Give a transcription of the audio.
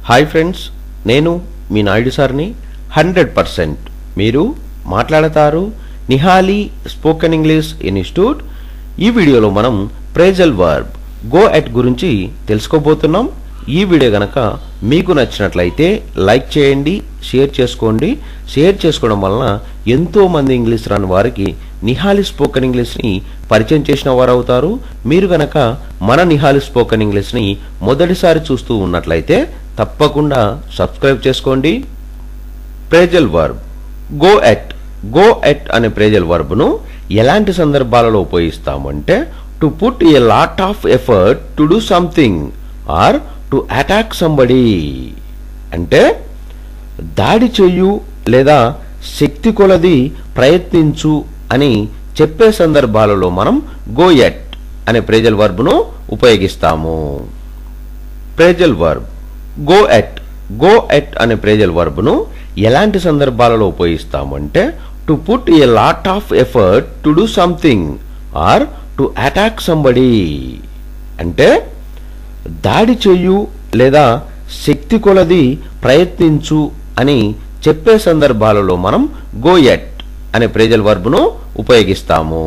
Hi friends, నేను మీ నాయుడు సార్ని. 100% మీరు మాట్లాడతారు నిహాలి స్పోకెన్ ఇంగ్లీష్ ఇన్స్టిట్యూట్. ఈ వీడియోలో మనం ఫ్రేజల్ వర్బ్ గో ఎట్ గురించి తెలుసుకోబోతున్నాం. ఈ వీడియో గనక మీకు నచ్చినట్లయితే లైక్ చేయండి, షేర్ చేసుకోండి. షేర్ చేసుకోవడం వలన ఎంతో మంది ఇంగ్లీష్ రాని వారికి నిహాలి స్పోకెన్ ఇంగ్లీష్ని పరిచయం చేసిన వారు అవుతారు. మీరు గనక మన నిహాలి స్పోకెన్ ఇంగ్లీష్ని మొదటిసారి చూస్తూ ఉన్నట్లయితే తప్పకుండా సబ్స్క్రైబ్ చేసుకోండి. Phrasal verb go at. Go at అనే ఫ్రేజల్ వర్బ్ను ఎలాంటి సందర్భాలలో ఉపయోగిస్తామంటే to put a lot of effort to do something or to attack somebody. అంటే దాడి చెయ్యు లేదా శక్తి కొలది ప్రయత్నించు అని చెప్పే సందర్భాలలో మనం గో ఎట్ అనే ఫ్రేజల్ వర్బ్ను ఉపయోగిస్తాము. Phrasal verb go at. Go at అనే ఫ్రేజల్ వర్బ్ను ఎలాంటి సందర్భాలలో ఉపయోగిస్తామంటే to put a lot of effort to do something or to attack somebody. అంటే దాడి చెయ్యు లేదా శక్తి కొలది ప్రయత్నించు అని చెప్పే సందర్భాలలో మనం గో ఎట్ అనే ఫ్రేజల్ వర్బ్ను ఉపయోగిస్తాము.